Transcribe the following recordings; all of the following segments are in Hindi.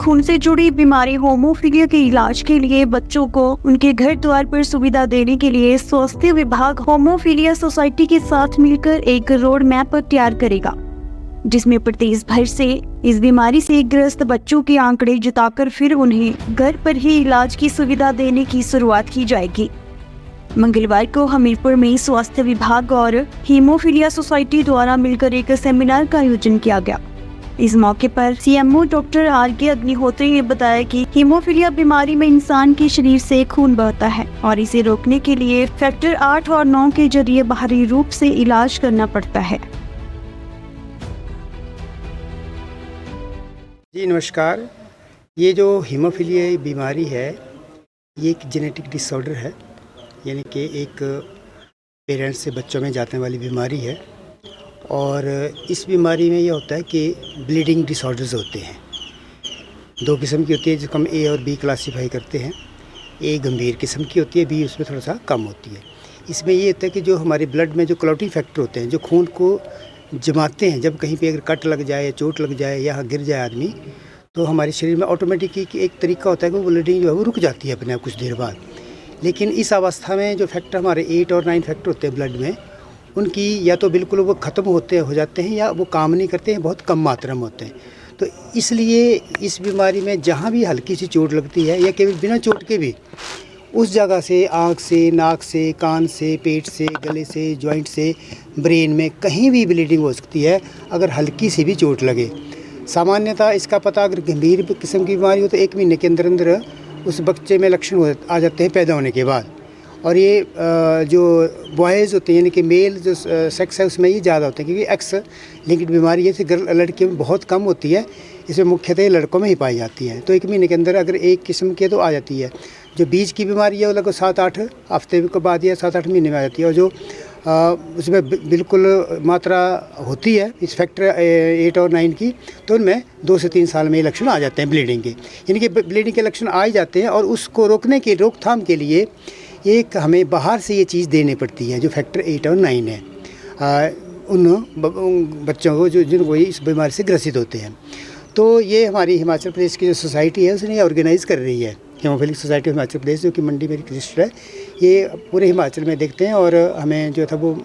खून से जुड़ी बीमारी होमोफीलिया के इलाज के लिए बच्चों को उनके घर द्वार पर सुविधा देने के लिए स्वास्थ्य विभाग होमोफीलिया सोसाइटी के साथ मिलकर एक रोड मैप तैयार करेगा, जिसमें प्रदेश भर से इस बीमारी से ग्रस्त बच्चों के आंकड़े जुटाकर फिर उन्हें घर पर ही इलाज की सुविधा देने की शुरुआत की जाएगी। मंगलवार को हमीरपुर में स्वास्थ्य विभाग और हीमोफीलिया सोसाइटी द्वारा मिलकर एक सेमिनार का आयोजन किया गया। इस मौके पर सीएमओ डॉक्टर आर.के. अग्निहोत्री ने बताया कि हीमोफीलिया बीमारी में इंसान के शरीर से खून बहता है और इसे रोकने के लिए फैक्टर 8 और 9 के जरिए बाहरी रूप से इलाज करना पड़ता है। जी नमस्कार। ये जो हीमोफीलिया बीमारी है ये एक जेनेटिक डिसऑर्डर है, यानी कि एक पेरेंट्स से बच्चों में जाने वाली बीमारी है। और इस बीमारी में ये होता है कि ब्लीडिंग डिसऑर्डर्स होते हैं। दो किस्म की होती है जिसको हम ए और बी क्लासीफाई करते हैं। ए गंभीर किस्म की होती है, बी उसमें थोड़ा सा कम होती है। इसमें ये होता है कि जो हमारे ब्लड में जो क्लॉटिंग फैक्टर होते हैं, जो खून को जमाते हैं, जब कहीं पे अगर कट लग जाए, चोट लग जाए या गिर जाए आदमी, तो हमारे शरीर में ऑटोमेटिकली एक तरीका होता है कि वो ब्लीडिंग जो है वो रुक जाती है अपने आप कुछ देर बाद। लेकिन इस अवस्था में जो फैक्टर हमारे 8 और 9 फैक्टर होते हैं ब्लड में, उनकी या तो बिल्कुल वो ख़त्म हो जाते हैं या वो काम नहीं करते हैं, बहुत कम मात्रा में होते हैं। तो इसलिए इस बीमारी में जहाँ भी हल्की सी चोट लगती है या केवल बिना चोट के भी उस जगह से, आँख से, नाक से, कान से, पेट से, गले से, जॉइंट से, ब्रेन में कहीं भी ब्लीडिंग हो सकती है अगर हल्की सी भी चोट लगे। सामान्यतः इसका पता अगर गंभीर किस्म की बीमारी हो तो 1 महीने के अंदर अंदर उस बच्चे में लक्षण आ जाते हैं पैदा होने के बाद। और ये जो बॉयज़ होते हैं यानी कि मेल जो सेक्स है उसमें ये ज़्यादा होते हैं, क्योंकि एक्स लिंक्ड बीमारी ये गर्ल लड़कियों में बहुत कम होती है। इसमें मुख्यतः लड़कों में ही पाई जाती है। तो 1 महीने के अंदर अगर एक किस्म की तो आ जाती है। जो बीच की बीमारी है वो लगभग 7-8 हफ्ते के बाद या 7-8 महीने में आ जाती है। और जो उसमें बिल्कुल मात्रा होती है इस फैक्टर 8 और 9 की, तो उनमें 2 से 3 साल में ये लक्षण आ जाते हैं ब्लीडिंग के, यानी कि ब्लीडिंग के लक्षण आ ही जाते हैं। और उसको रोकने के रोकथाम के लिए एक हमें बाहर से ये चीज़ देनी पड़ती है जो फैक्टर 8 और 9 है उन बच्चों को जिनको इस बीमारी से ग्रसित होते हैं। तो ये हमारी हिमाचल प्रदेश की जो सोसाइटी है उसने ये ऑर्गेनाइज़ कर रही है, haemophilic society of Himachal Pradesh, जो कि मंडी में रजिस्टर है। ये पूरे हिमाचल में देखते हैं। और हमें जो था वो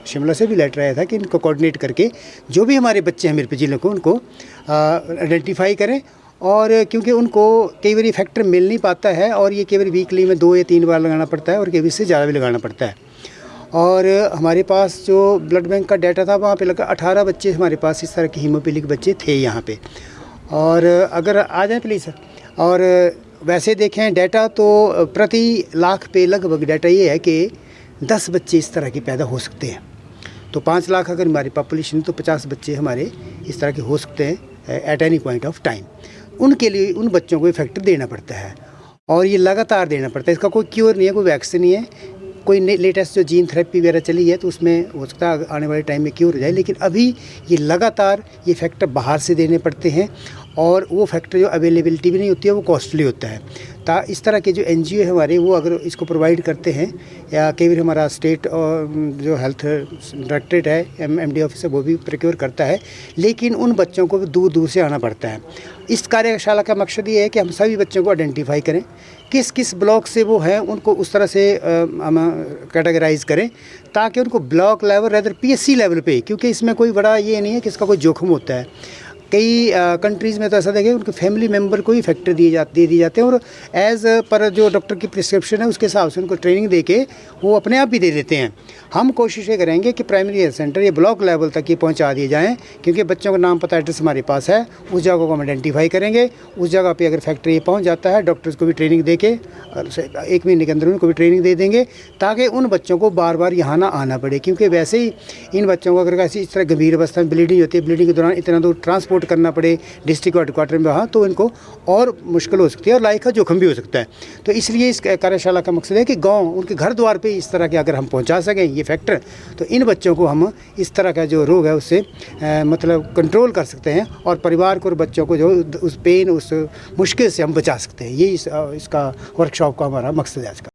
शिमला से भी लेटर आया था कि इनको कोऑर्डिनेट करके जो भी हमारे बच्चे हैं मेरे जिलों को उनको आइडेंटिफाई करें। और क्योंकि उनको कई बार फैक्टर मिल नहीं पाता है और ये कई बार वीकली में 2 या 3 बार लगाना पड़ता है और कई बार से ज़्यादा भी लगाना पड़ता है। और हमारे पास जो ब्लड बैंक का डाटा था वहाँ पे लगा 18 बच्चे हमारे पास इस तरह के हीमोफीलिक बच्चे थे यहाँ पे। और अगर आ जाए प्लीज़ सर। और वैसे देखें डाटा तो प्रति लाख पे लगभग डाटा ये है कि 10 बच्चे इस तरह के पैदा हो सकते हैं। तो 5 लाख अगर हमारी पॉपुलेशन तो 50 बच्चे हमारे इस तरह के हो सकते हैं at any point of time. उनके लिए उन बच्चों को ये फैक्टर देना पड़ता है और ये लगातार देना पड़ता है। इसका कोई क्योर नहीं है, कोई वैक्सीन नहीं है, कोई लेटेस्ट जो जीन थेरेपी वगैरह चली है तो उसमें हो सकता है आने वाले टाइम में क्योर हो जाए। लेकिन अभी ये लगातार ये फैक्टर बाहर से देने पड़ते हैं और वो फैक्टर जो अवेलेबिलिटी भी नहीं होती है वो कॉस्टली होता है। इस तरह के जो NGO है हमारे वो अगर इसको प्रोवाइड करते हैं, या कई बार हमारा स्टेट और जो हेल्थ डायरेक्टरेट है MD ऑफिस है वो भी प्रोक्योर करता है। लेकिन उन बच्चों को दूर दूर से आना पड़ता है। इस कार्यशाला का मकसद ये है कि हम सभी बच्चों को आइडेंटिफाई करें, किस किस ब्लॉक से वो हैं उनको उस तरह से हम कैटेगराइज करें ताकि उनको block level rather PSC level पे, क्योंकि इसमें कोई बड़ा ये नहीं है कि इसका कोई जोखिम होता है। कई कंट्रीज़ में तो ऐसा देखें उनके फैमिली मेम्बर को ही फैक्टर दे दिए जाते हैं और एज़ पर जो डॉक्टर की प्रिस्क्रिप्शन है उसके हिसाब से उनको ट्रेनिंग दे के वो अपने आप भी दे देते हैं। हम कोशिश ये करेंगे कि प्राइमरी हेल्थ सेंटर ये ब्लॉक लेवल तक ये पहुंचा दिए जाएं, क्योंकि बच्चों का नाम पता एड्रेस हमारे पास है। उस जगह को हम आइडेंटिफाई करेंगे, उस जगह पे अगर फैक्टर ये पहुंच जाता है डॉक्टर्स को भी ट्रेनिंग दे के 1 महीने के अंदर उनको भी ट्रेनिंग दे देंगे ताकि उन बच्चों को बार बार यहाँ ना आना पड़े। क्योंकि वैसे ही इन बच्चों को अगर ऐसी इस तरह गंभीर अवस्था में ब्लीडिंग होती है, ब्लीडिंग के दौरान इतना दूर ट्रांसपोर्ट करना पड़े डिस्ट्रिक्ट हेडक्वार्टर में वहाँ, तो इनको और मुश्किल हो सकती है और लाइफ का जोखिम भी हो सकता है। तो इसलिए इस कार्यशाला का मकसद है कि गांव उनके घर द्वार पे इस तरह के अगर हम पहुंचा सकें ये फैक्टर, तो इन बच्चों को हम इस तरह का जो रोग है उससे मतलब कंट्रोल कर सकते हैं और परिवार को और बच्चों को जो उस पेन उस मुश्किल से हम बचा सकते हैं। ये इसका वर्कशॉप का हमारा मकसद है आज का।